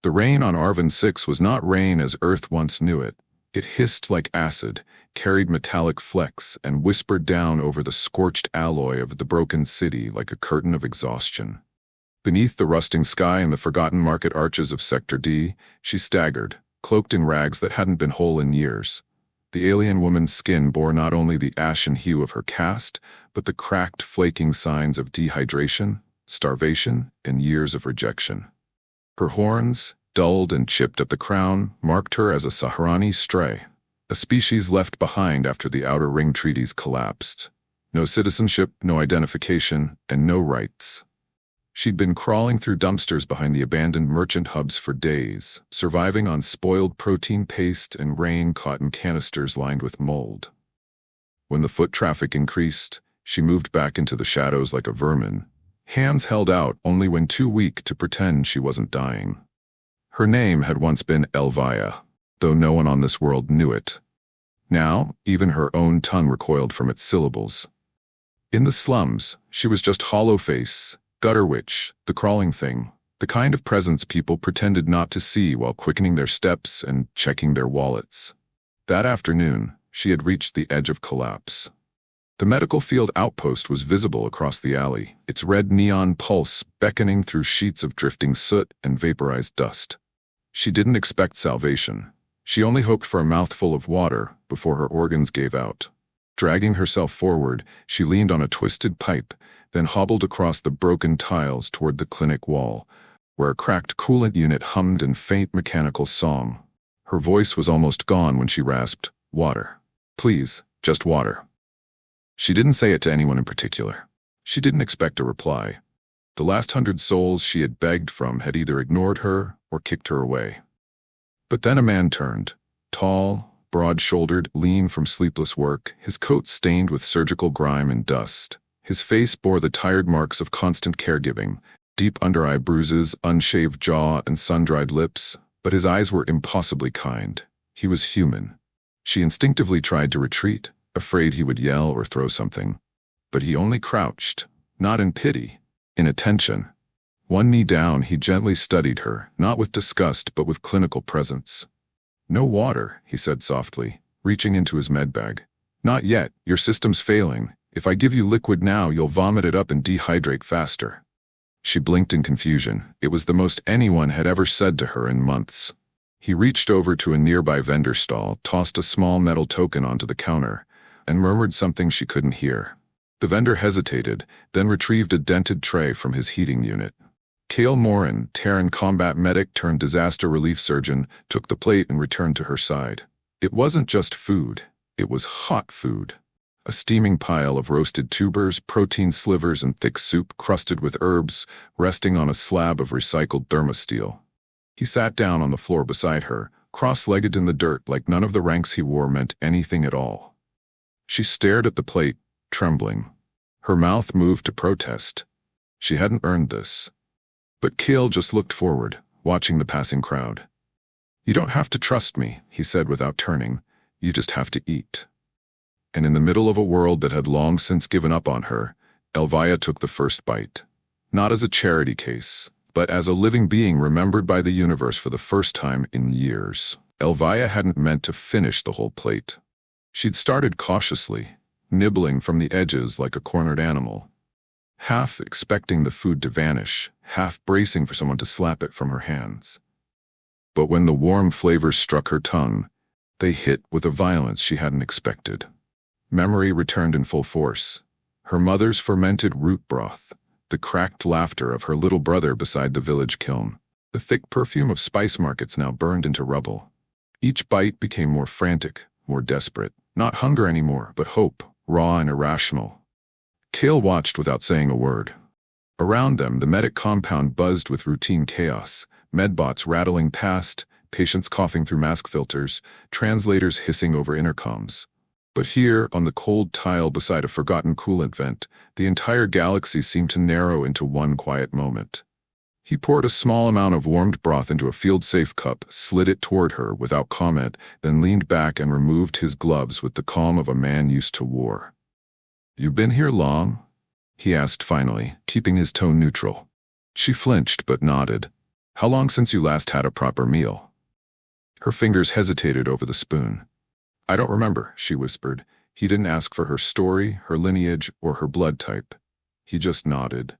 The rain on Arvin 6 was not rain as Earth once knew it. It hissed like acid, carried metallic flecks, and whispered down over the scorched alloy of the broken city like a curtain of exhaustion. Beneath the rusting sky and the forgotten market arches of Sector D, she staggered, cloaked in rags that hadn't been whole in years. The alien woman's skin bore not only the ashen hue of her caste, but the cracked, flaking signs of dehydration, starvation, and years of rejection. Her horns, dulled and chipped at the crown, marked her as a Saharani stray, a species left behind after the Outer Ring treaties collapsed. No citizenship, no identification, and no rights. She'd been crawling through dumpsters behind the abandoned merchant hubs for days, surviving on spoiled protein paste and rain-cotton canisters lined with mold. When the foot traffic increased, she moved back into the shadows like a vermin, hands held out only when too weak to pretend she wasn't dying. Her name had once been Elvia, though no one on this world knew it. Now, even her own tongue recoiled from its syllables. In the slums, she was just hollow face, gutter witch, the crawling thing, the kind of presence people pretended not to see while quickening their steps and checking their wallets. That afternoon, she had reached the edge of collapse. The medical field outpost was visible across the alley, its red neon pulse beckoning through sheets of drifting soot and vaporized dust. She didn't expect salvation. She only hoped for a mouthful of water before her organs gave out. Dragging herself forward, she leaned on a twisted pipe, then hobbled across the broken tiles toward the clinic wall, where a cracked coolant unit hummed in faint mechanical song. Her voice was almost gone when she rasped, "Water. Please, just water." She didn't say it to anyone in particular. She didn't expect a reply. The last 100 souls she had begged from had either ignored her or kicked her away. But then a man turned, tall, broad-shouldered, lean from sleepless work, his coat stained with surgical grime and dust. His face bore the tired marks of constant caregiving, deep under-eye bruises, unshaved jaw, and sun-dried lips, but his eyes were impossibly kind. He was human. She instinctively tried to retreat, afraid he would yell or throw something. But he only crouched, not in pity, in attention. One knee down, he gently studied her, not with disgust but with clinical presence. "No water," he said softly, reaching into his med bag. "Not yet, your system's failing. If I give you liquid now, you'll vomit it up and dehydrate faster." She blinked in confusion. It was the most anyone had ever said to her in months. He reached over to a nearby vendor stall, tossed a small metal token onto the counter, and murmured something she couldn't hear. The vendor hesitated, then retrieved a dented tray from his heating unit. Cale Morin, Terran combat medic turned disaster relief surgeon, took the plate and returned to her side. It wasn't just food. It was hot food. A steaming pile of roasted tubers, protein slivers, and thick soup crusted with herbs, resting on a slab of recycled thermosteel. He sat down on the floor beside her, cross-legged in the dirt like none of the ranks he wore meant anything at all. She stared at the plate, trembling. Her mouth moved to protest. She hadn't earned this. But Cale just looked forward, watching the passing crowd. "You don't have to trust me," he said without turning. "You just have to eat." And in the middle of a world that had long since given up on her, Elvia took the first bite. Not as a charity case, but as a living being remembered by the universe for the first time in years. Elvia hadn't meant to finish the whole plate. She'd started cautiously, nibbling from the edges like a cornered animal, half expecting the food to vanish, half bracing for someone to slap it from her hands. But when the warm flavors struck her tongue, they hit with a violence she hadn't expected. Memory returned in full force. Her mother's fermented root broth, the cracked laughter of her little brother beside the village kiln, the thick perfume of spice markets now burned into rubble. Each bite became more frantic, more desperate. Not hunger anymore, but hope, raw and irrational. Cale watched without saying a word. Around them, the medic compound buzzed with routine chaos, medbots rattling past, patients coughing through mask filters, translators hissing over intercoms. But here, on the cold tile beside a forgotten coolant vent, the entire galaxy seemed to narrow into one quiet moment. He poured a small amount of warmed broth into a field-safe cup, slid it toward her without comment, then leaned back and removed his gloves with the calm of a man used to war. "You been here long?" he asked finally, keeping his tone neutral. She flinched but nodded. How long since you last had a proper meal? Her fingers hesitated over the spoon. I don't remember, she whispered. He didn't ask for her story, her lineage, or her blood type. He just nodded,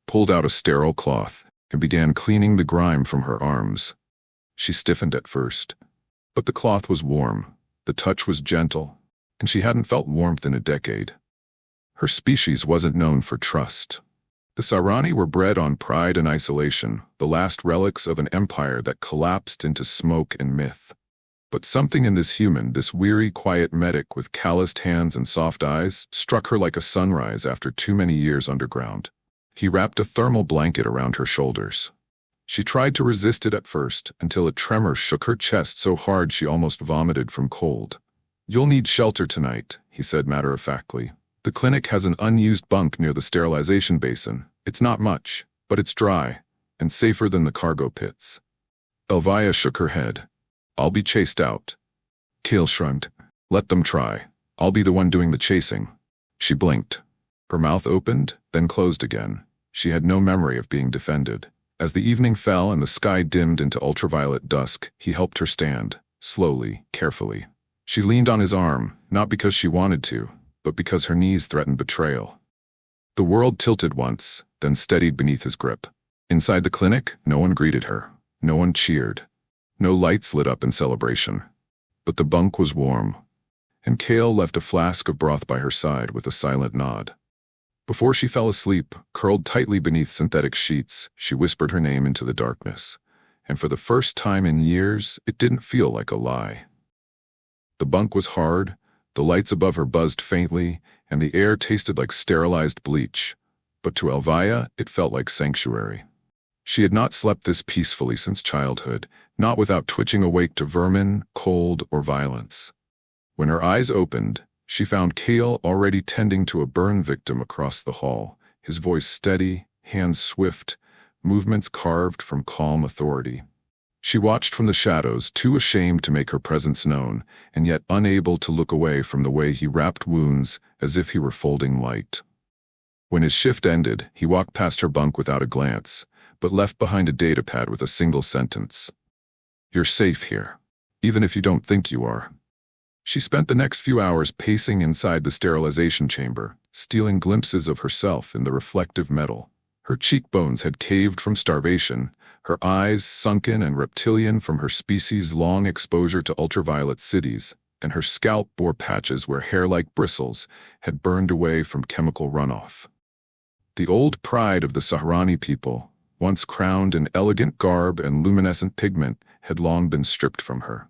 pulled out a sterile cloth, and began cleaning the grime from her arms. She stiffened at first, but the cloth was warm, the touch was gentle, and she hadn't felt warmth in a decade. Her species wasn't known for trust. The Sarani were bred on pride and isolation, the last relics of an empire that collapsed into smoke and myth. But something in this human, this weary, quiet medic with calloused hands and soft eyes, struck her like a sunrise after too many years underground. He wrapped a thermal blanket around her shoulders. She tried to resist it at first, until a tremor shook her chest so hard she almost vomited from cold. You'll need shelter tonight, he said matter-of-factly. The clinic has an unused bunk near the sterilization basin. It's not much, but it's dry, and safer than the cargo pits. Elvia shook her head. I'll be chased out. Kale shrugged. Let them try. I'll be the one doing the chasing. She blinked. Her mouth opened, then closed again. She had no memory of being defended. As the evening fell and the sky dimmed into ultraviolet dusk, he helped her stand, slowly, carefully. She leaned on his arm, not because she wanted to, but because her knees threatened betrayal. The world tilted once, then steadied beneath his grip. Inside the clinic, no one greeted her. No one cheered. No lights lit up in celebration. But the bunk was warm, and Kale left a flask of broth by her side with a silent nod. Before she fell asleep, curled tightly beneath synthetic sheets, she whispered her name into the darkness, and for the first time in years, it didn't feel like a lie. The bunk was hard, the lights above her buzzed faintly, and the air tasted like sterilized bleach, but to Elvia, it felt like sanctuary. She had not slept this peacefully since childhood, not without twitching awake to vermin, cold, or violence. When her eyes opened, she found Kale already tending to a burn victim across the hall, his voice steady, hands swift, movements carved from calm authority. She watched from the shadows, too ashamed to make her presence known, and yet unable to look away from the way he wrapped wounds as if he were folding light. When his shift ended, he walked past her bunk without a glance, but left behind a datapad with a single sentence. You're safe here, even if you don't think you are. She spent the next few hours pacing inside the sterilization chamber, stealing glimpses of herself in the reflective metal. Her cheekbones had caved from starvation, her eyes sunken and reptilian from her species' long exposure to ultraviolet cities, and her scalp bore patches where hair-like bristles had burned away from chemical runoff. The old pride of the Saharani people, once crowned in elegant garb and luminescent pigment, had long been stripped from her.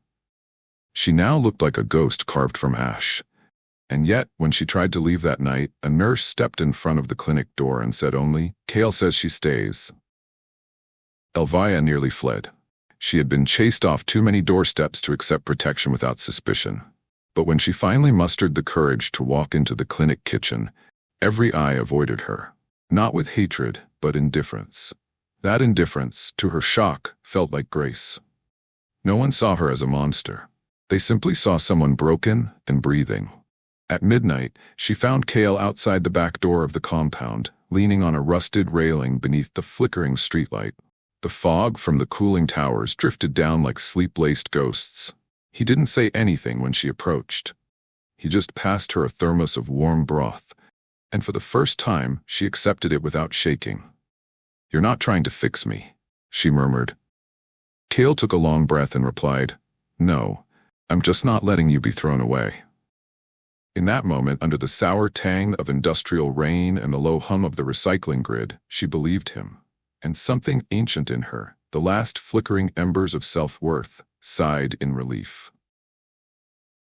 She now looked like a ghost carved from ash. And yet, when she tried to leave that night, a nurse stepped in front of the clinic door and said only, Kale says she stays. Elvia nearly fled. She had been chased off too many doorsteps to accept protection without suspicion. But when she finally mustered the courage to walk into the clinic kitchen, every eye avoided her. Not with hatred, but indifference. That indifference, to her shock, felt like grace. No one saw her as a monster. They simply saw someone broken and breathing. At midnight, she found Kale outside the back door of the compound, leaning on a rusted railing beneath the flickering streetlight. The fog from the cooling towers drifted down like sleep-laced ghosts. He didn't say anything when she approached. He just passed her a thermos of warm broth, and for the first time, she accepted it without shaking. You're not trying to fix me, she murmured. Kale took a long breath and replied, No, I'm just not letting you be thrown away. In that moment, under the sour tang of industrial rain and the low hum of the recycling grid, she believed him. And something ancient in her, the last flickering embers of self-worth, sighed in relief.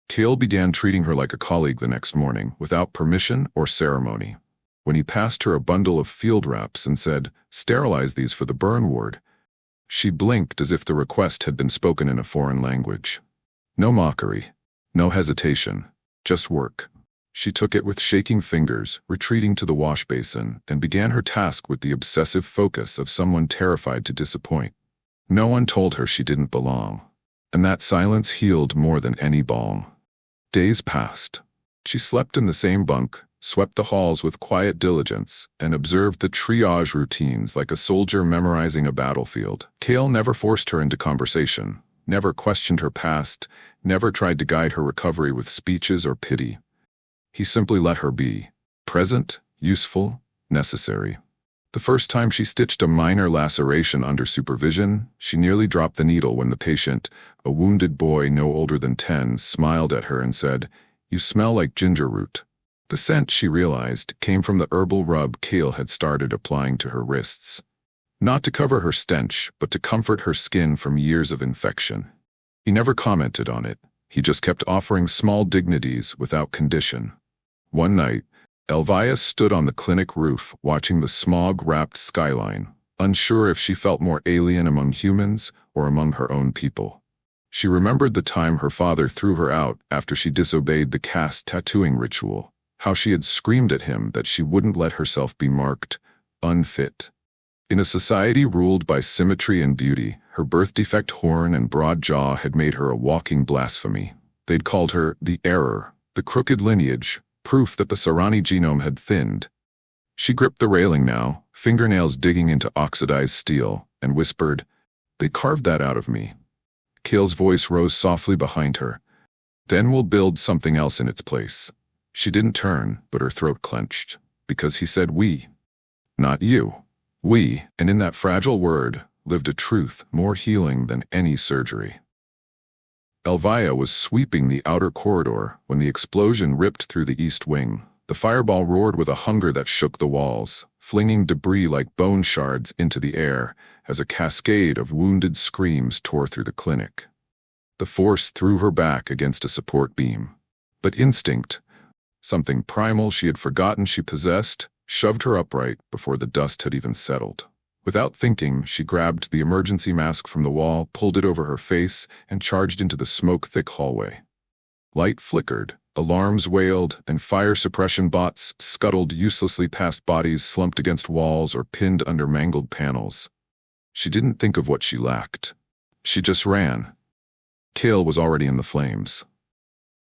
Kale began treating her like a colleague the next morning, without permission or ceremony. When he passed her a bundle of field wraps and said, Sterilize these for the burn ward, she blinked as if the request had been spoken in a foreign language. No mockery, no hesitation, just work. She took it with shaking fingers, retreating to the wash basin, and began her task with the obsessive focus of someone terrified to disappoint. No one told her she didn't belong, and that silence healed more than any balm. Days passed. She slept in the same bunk, swept the halls with quiet diligence, and observed the triage routines like a soldier memorizing a battlefield. Kale never forced her into conversation, never questioned her past, never tried to guide her recovery with speeches or pity. He simply let her be, present, useful, necessary. The first time she stitched a minor laceration under supervision, she nearly dropped the needle when the patient, a wounded boy no older than 10, smiled at her and said, "You smell like ginger root." The scent, she realized, came from the herbal rub Kale had started applying to her wrists. Not to cover her stench, but to comfort her skin from years of infection. He never commented on it. He just kept offering small dignities without condition. One night, Elvia stood on the clinic roof watching the smog-wrapped skyline, unsure if she felt more alien among humans or among her own people. She remembered the time her father threw her out after she disobeyed the caste tattooing ritual, how she had screamed at him that she wouldn't let herself be marked unfit. In a society ruled by symmetry and beauty, her birth defect horn and broad jaw had made her a walking blasphemy. They'd called her the error, the crooked lineage, proof that the Sarani genome had thinned. She gripped the railing now, fingernails digging into oxidized steel, and whispered, "They carved that out of me." Kale's voice rose softly behind her. "Then we'll build something else in its place." She didn't turn, but her throat clenched, because he said we. Not you. We, and in that fragile word, lived a truth more healing than any surgery. Elvia was sweeping the outer corridor when the explosion ripped through the east wing. The fireball roared with a hunger that shook the walls, flinging debris like bone shards into the air as a cascade of wounded screams tore through the clinic. The force threw her back against a support beam. But instinct, something primal she had forgotten she possessed, shoved her upright before the dust had even settled. Without thinking, she grabbed the emergency mask from the wall, pulled it over her face, and charged into the smoke-thick hallway. Light flickered, alarms wailed, and fire suppression bots scuttled uselessly past bodies slumped against walls or pinned under mangled panels. She didn't think of what she lacked. She just ran. Kale was already in the flames.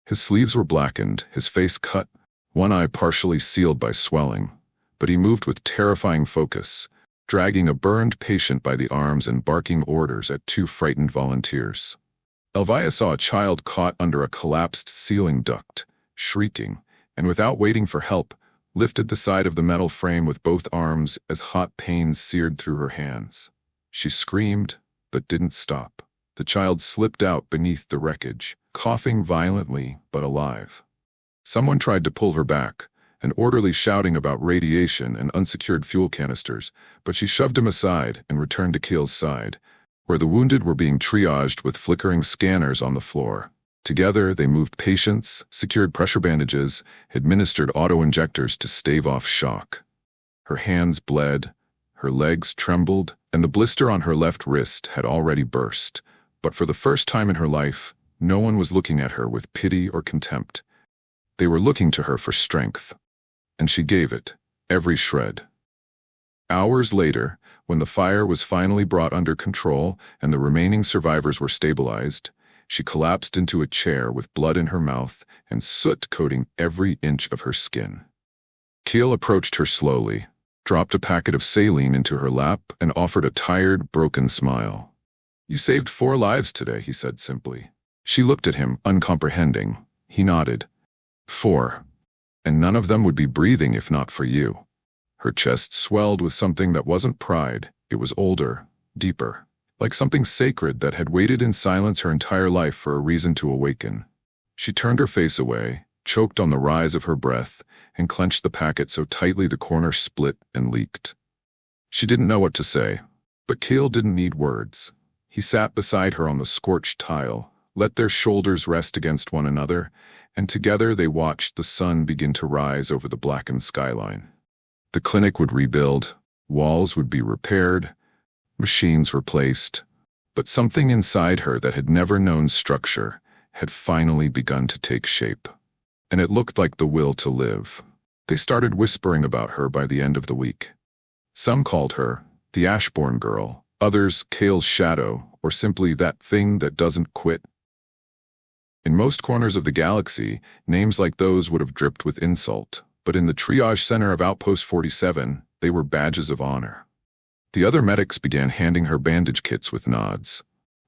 His sleeves were blackened, his face cut, one eye partially sealed by swelling, but he moved with terrifying focus, dragging a burned patient by the arms and barking orders at two frightened volunteers. Elvia saw a child caught under a collapsed ceiling duct, shrieking, and without waiting for help, lifted the side of the metal frame with both arms as hot pains seared through her hands. She screamed, but didn't stop. The child slipped out beneath the wreckage, coughing violently but alive. Someone tried to pull her back, an orderly shouting about radiation and unsecured fuel canisters, but she shoved him aside and returned to Kale's side, where the wounded were being triaged with flickering scanners on the floor. Together, they moved patients, secured pressure bandages, administered auto-injectors to stave off shock. Her hands bled, her legs trembled, and the blister on her left wrist had already burst. But for the first time in her life, no one was looking at her with pity or contempt. They were looking to her for strength. And she gave it, every shred. Hours later, when the fire was finally brought under control and the remaining survivors were stabilized, she collapsed into a chair with blood in her mouth and soot coating every inch of her skin. Kale approached her slowly, dropped a packet of saline into her lap, and offered a tired, broken smile. "You saved 4 lives today," he said simply. She looked at him, uncomprehending. He nodded. 4. And none of them would be breathing if not for you. Her chest swelled with something that wasn't pride. It was older, deeper, like something sacred that had waited in silence her entire life for a reason to awaken. She turned her face away, choked on the rise of her breath, and clenched the packet so tightly the corner split and leaked. She didn't know what to say, but Kale didn't need words. He sat beside her on the scorched tile, let their shoulders rest against one another, and together they watched the sun begin to rise over the blackened skyline. The clinic would rebuild, walls would be repaired, machines replaced, but something inside her that had never known structure had finally begun to take shape. And it looked like the will to live. They started whispering about her by the end of the week. Some called her the Ashbourne girl, others Kale's shadow, or simply that thing that doesn't quit. In most corners of the galaxy, names like those would have dripped with insult. but in the triage center of Outpost 47, they were badges of honor. The other medics began handing her bandage kits with nods.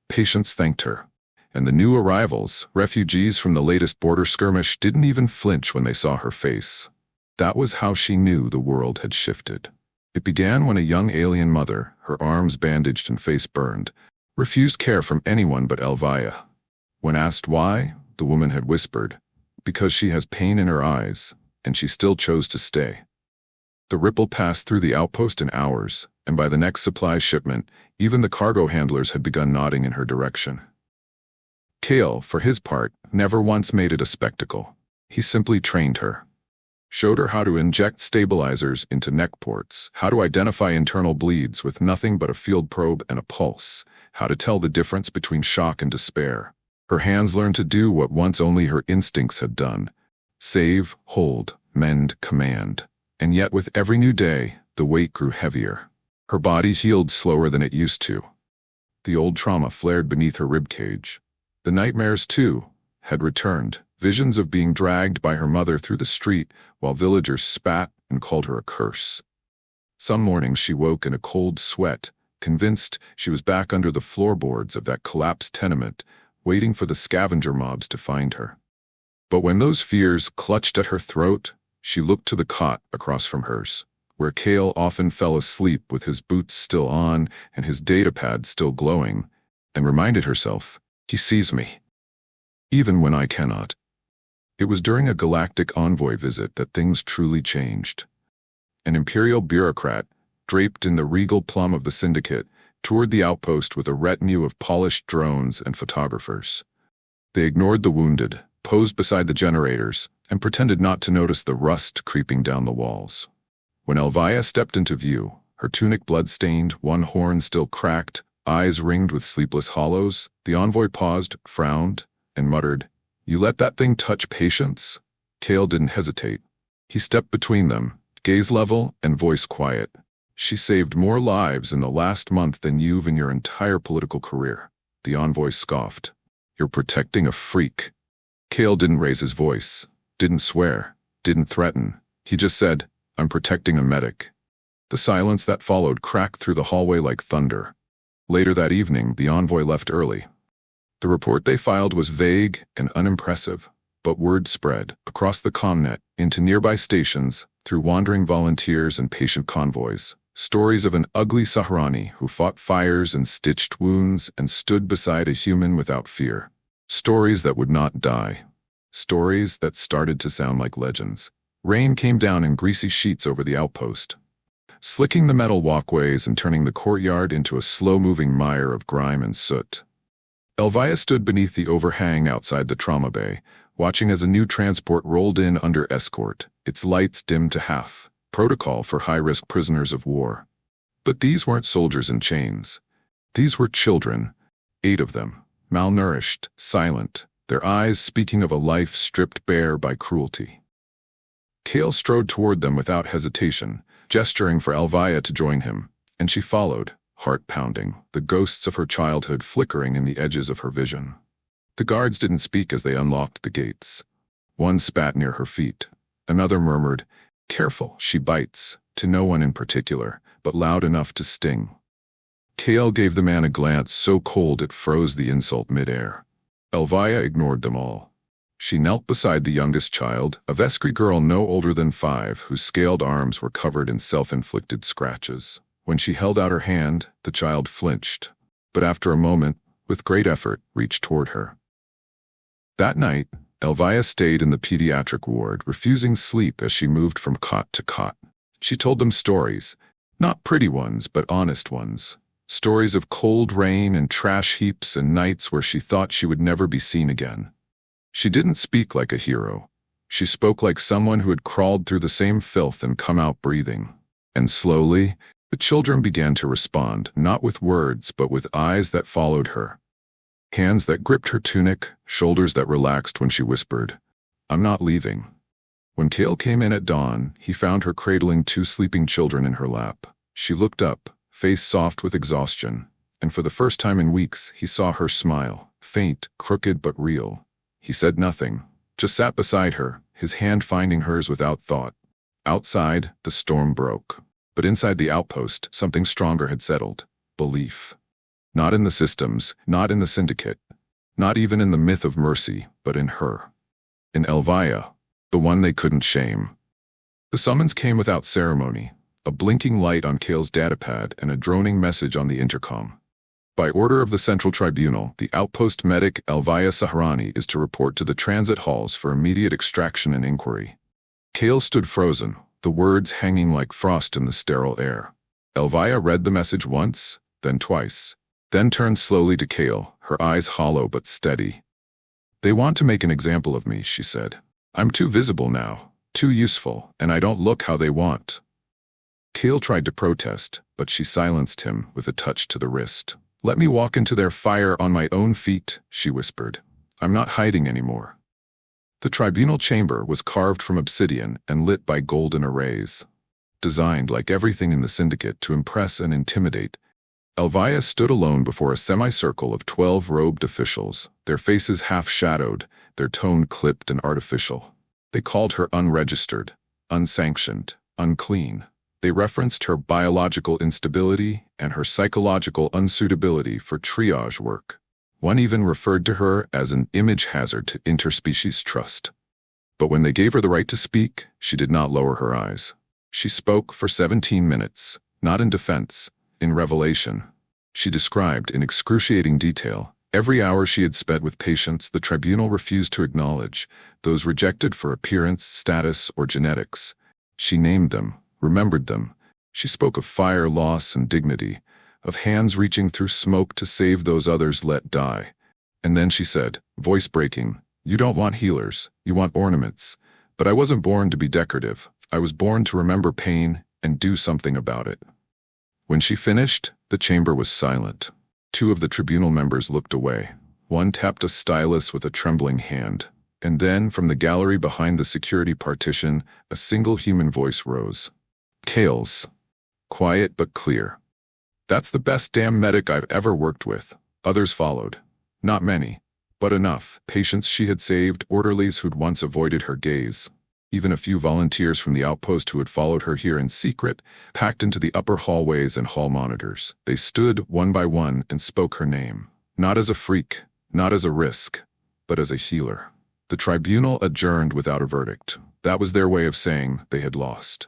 Patients thanked her, and the new arrivals, refugees from the latest border skirmish, didn't even flinch when they saw her face. That was how she knew the world had shifted. It began when a young alien mother, her arms bandaged and face burned, refused care from anyone but Elvia. When asked why, the woman had whispered, "Because she has pain in her eyes, and she still chose to stay." The ripple passed through the outpost in hours, and by the next supply shipment, even the cargo handlers had begun nodding in her direction. Kale, for his part, never once made it a spectacle. He simply trained her. Showed her how to inject stabilizers into neck ports, how to identify internal bleeds with nothing but a field probe and a pulse, how to tell the difference between shock and despair. Her hands learned to do what once only her instincts had done: save, hold, mend, command. And yet with every new day, the weight grew heavier. Her body healed slower than it used to. The old trauma flared beneath her ribcage. The nightmares, too, had returned, visions of being dragged by her mother through the street while villagers spat and called her a curse. Some mornings she woke in a cold sweat, convinced she was back under the floorboards of that collapsed tenement, waiting for the scavenger mobs to find her. But when those fears clutched at her throat, she looked to the cot across from hers, where Kale often fell asleep with his boots still on and his datapad still glowing, and reminded herself, "He sees me, even when I cannot." It was during a galactic envoy visit that things truly changed. An imperial bureaucrat, draped in the regal plum of the syndicate, toured the outpost with a retinue of polished drones and photographers. They ignored the wounded, posed beside the generators, and pretended not to notice the rust creeping down the walls. When Elvia stepped into view, her tunic blood-stained, one horn still cracked, eyes ringed with sleepless hollows, the envoy paused, frowned, and muttered, "You let that thing touch patience?" Kale didn't hesitate. He stepped between them, gaze level and voice quiet. "She saved more lives in the last month than you've in your entire political career." The envoy scoffed. "You're protecting a freak." Kale didn't raise his voice, didn't swear, didn't threaten. He just said, "I'm protecting a medic." The silence that followed cracked through the hallway like thunder. Later that evening, the envoy left early. The report they filed was vague and unimpressive, but word spread across the comnet, into nearby stations, through wandering volunteers and patient convoys. Stories of an ugly Saharani who fought fires and stitched wounds and stood beside a human without fear. Stories that would not die. Stories that started to sound like legends. Rain came down in greasy sheets over the outpost, slicking the metal walkways and turning the courtyard into a slow-moving mire of grime and soot. Elvia stood beneath the overhang outside the trauma bay, watching as a new transport rolled in under escort, its lights dimmed to half. Protocol for high-risk prisoners of war. But these weren't soldiers in chains. These were children, 8 of them, malnourished, silent, their eyes speaking of a life stripped bare by cruelty. Kale strode toward them without hesitation, gesturing for Elvia to join him, and she followed, heart pounding, the ghosts of her childhood flickering in the edges of her vision. The guards didn't speak as they unlocked the gates. One spat near her feet. Another murmured, "Careful, she bites," to no one in particular, but loud enough to sting. Kale gave the man a glance so cold it froze the insult mid-air. Elvia ignored them all. She knelt beside the youngest child, a Veskri girl no older than 5, whose scaled arms were covered in self-inflicted scratches. When she held out her hand, the child flinched, but after a moment, with great effort, reached toward her. That night, Elvia stayed in the pediatric ward, refusing sleep as she moved from cot to cot. She told them stories, not pretty ones, but honest ones. Stories of cold rain and trash heaps and nights where she thought she would never be seen again. She didn't speak like a hero. She spoke like someone who had crawled through the same filth and come out breathing. And slowly, the children began to respond, not with words, but with eyes that followed her. Hands that gripped her tunic, shoulders that relaxed when she whispered, "I'm not leaving." When Kale came in at dawn, he found her cradling 2 sleeping children in her lap. She looked up, face soft with exhaustion, and for the first time in weeks, he saw her smile, faint, crooked but real. He said nothing, just sat beside her, his hand finding hers without thought. Outside, the storm broke. But inside the outpost, something stronger had settled. Belief. Not in the systems, not in the syndicate, not even in the myth of mercy, but in her. In Elvira, the one they couldn't shame. The summons came without ceremony, a blinking light on Kale's datapad and a droning message on the intercom. By order of the Central Tribunal, the outpost medic Elvira Sahrani is to report to the transit halls for immediate extraction and inquiry. Kale stood frozen, the words hanging like frost in the sterile air. Elvira read the message once, then twice, then turned slowly to Kale, her eyes hollow but steady. "They want to make an example of me," she said. "I'm too visible now, too useful, and I don't look how they want." Kale tried to protest, but she silenced him with a touch to the wrist. "Let me walk into their fire on my own feet," she whispered. "I'm not hiding anymore." The tribunal chamber was carved from obsidian and lit by golden arrays. Designed, like everything in the syndicate, to impress and intimidate, Elvira stood alone before a semicircle of 12 robed officials, their faces half-shadowed, their tone clipped and artificial. They called her unregistered, unsanctioned, unclean. They referenced her biological instability and her psychological unsuitability for triage work. One even referred to her as an image hazard to interspecies trust. But when they gave her the right to speak, she did not lower her eyes. She spoke for 17 minutes, not in defense, in revelation. She described in excruciating detail every hour she had spent with patients the tribunal refused to acknowledge, those rejected for appearance, status, or genetics. She named them, remembered them. She spoke of fire, loss, and dignity, of hands reaching through smoke to save those others let die. And then she said, voice breaking, "You don't want healers, you want ornaments. But I wasn't born to be decorative. I was born to remember pain and do something about it." When she finished, the chamber was silent. Two of the tribunal members looked away. One tapped a stylus with a trembling hand. And then, from the gallery behind the security partition, a single human voice rose. Kale's. Quiet but clear. "That's the best damn medic I've ever worked with." Others followed. Not many, but enough. Patients she had saved, orderlies who'd once avoided her gaze. Even a few volunteers from the outpost who had followed her here in secret, packed into the upper hallways and hall monitors. They stood one by one and spoke her name. Not as a freak, not as a risk, but as a healer. The tribunal adjourned without a verdict. That was their way of saying they had lost.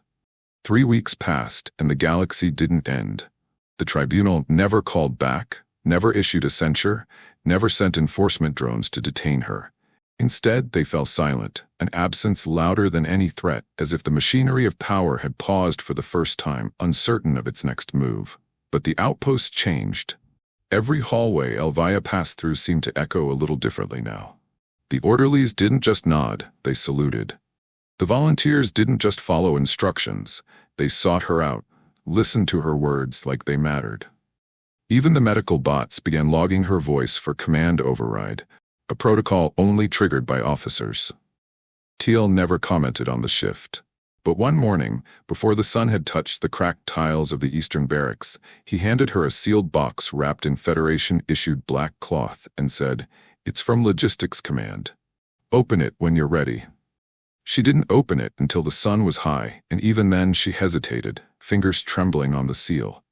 3 weeks passed, and the galaxy didn't end. The tribunal never called back, never issued a censure, never sent enforcement drones to detain her. Instead, they fell silent, an absence louder than any threat, as if the machinery of power had paused for the first time, uncertain of its next move. But the outpost changed. Every hallway Elvira passed through seemed to echo a little differently now. The orderlies didn't just nod, they saluted. The volunteers didn't just follow instructions, they sought her out, listened to her words like they mattered. Even the medical bots began logging her voice for command override, a protocol only triggered by officers. Teal never commented on the shift. But one morning, before the sun had touched the cracked tiles of the eastern barracks, he handed her a sealed box wrapped in Federation-issued black cloth and said, "It's from Logistics Command. Open it when you're ready." She didn't open it until the sun was high, and even then she hesitated, fingers trembling on the seal.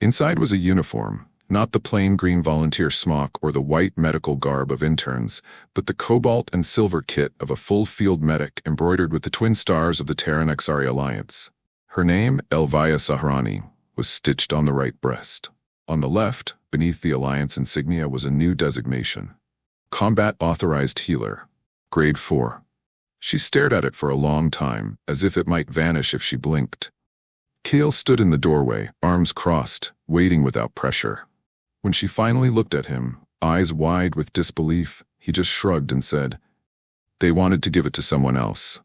Inside was a uniform, not the plain green volunteer smock or the white medical garb of interns, but the cobalt and silver kit of a full field medic embroidered with the twin stars of the Terran Xari Alliance. Her name, Elvira Sahrani, was stitched on the right breast. On the left, beneath the Alliance insignia, was a new designation. Combat Authorized Healer. Grade 4. She stared at it for a long time, as if it might vanish if she blinked. Kale stood in the doorway, arms crossed, waiting without pressure. When she finally looked at him, eyes wide with disbelief, he just shrugged and said, "They wanted to give it to someone else.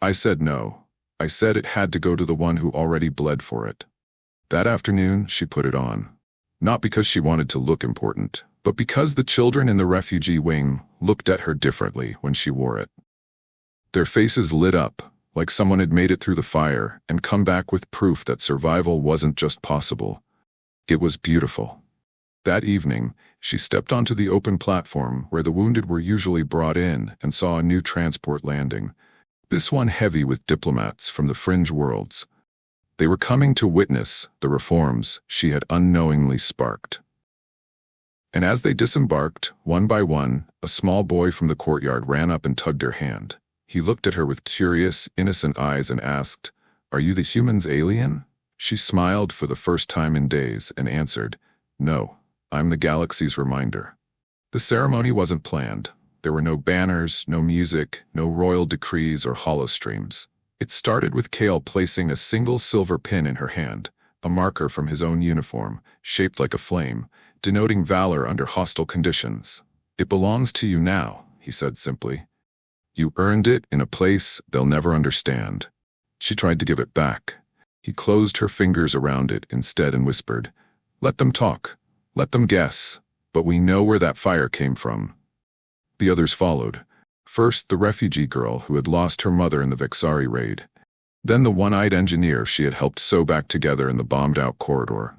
I said no. I said it had to go to the one who already bled for it." That afternoon, she put it on. Not because she wanted to look important, but because the children in the refugee wing looked at her differently when she wore it. Their faces lit up, like someone had made it through the fire and come back with proof that survival wasn't just possible. It was beautiful. That evening, she stepped onto the open platform where the wounded were usually brought in and saw a new transport landing. this one heavy with diplomats from the fringe worlds. They were coming to witness the reforms she had unknowingly sparked. And as they disembarked, one by one, a small boy from the courtyard ran up and tugged her hand. He looked at her with curious, innocent eyes and asked, "Are you the human's alien?" She smiled for the first time in days and answered, "No, I'm the galaxy's reminder." The ceremony wasn't planned. There were no banners, no music, no royal decrees or holostreams. It started with Kale placing a single silver pin in her hand, a marker from his own uniform, shaped like a flame, denoting valor under hostile conditions. "It belongs to you now," he said simply. "You earned it in a place they'll never understand." She tried to give it back. He closed her fingers around it instead and whispered, "Let them talk. Let them guess. But we know where that fire came from." The others followed. First, the refugee girl who had lost her mother in the Vexari raid. Then the one-eyed engineer she had helped sew back together in the bombed-out corridor.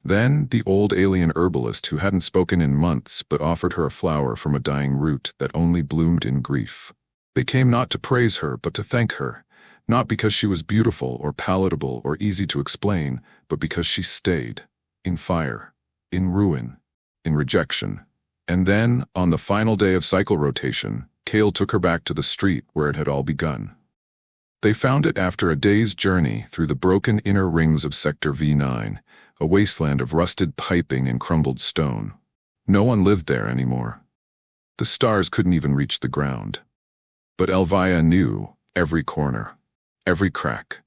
Then the old alien herbalist who hadn't spoken in months but offered her a flower from a dying root that only bloomed in grief. They came not to praise her but to thank her, not because she was beautiful or palatable or easy to explain, but because she stayed. In fire. In ruin. In rejection. And then, on the final day of cycle rotation, Kale took her back to the street where it had all begun. They found it after a day's journey through the broken inner rings of Sector V9, a wasteland of rusted piping and crumbled stone. No one lived there anymore. The stars couldn't even reach the ground. But Elvira knew every corner, every crack.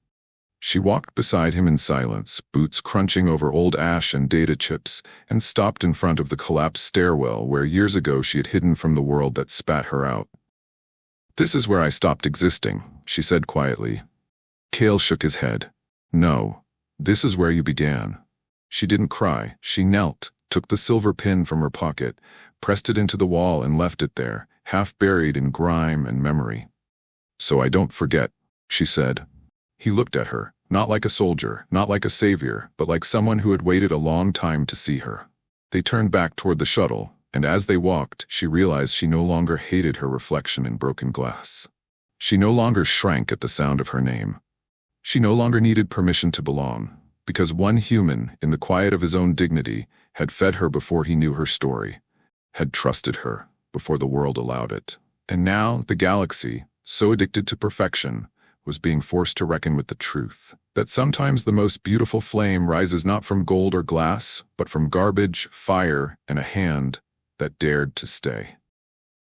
She walked beside him in silence, boots crunching over old ash and data chips, and stopped in front of the collapsed stairwell where years ago she had hidden from the world that spat her out. "This is where I stopped existing," she said quietly. Kale shook his head. "No, this is where you began." She didn't cry. She knelt, took the silver pin from her pocket, pressed it into the wall and left it there, half buried in grime and memory. "So I don't forget," she said. He looked at her, not like a soldier, not like a savior, but like someone who had waited a long time to see her. They turned back toward the shuttle, and as they walked, she realized she no longer hated her reflection in broken glass. She no longer shrank at the sound of her name. She no longer needed permission to belong, because one human, in the quiet of his own dignity, had fed her before he knew her story, had trusted her before the world allowed it. And now the galaxy, so addicted to perfection, was being forced to reckon with the truth that sometimes the most beautiful flame rises not from gold or glass, but from garbage, fire, and a hand that dared to stay.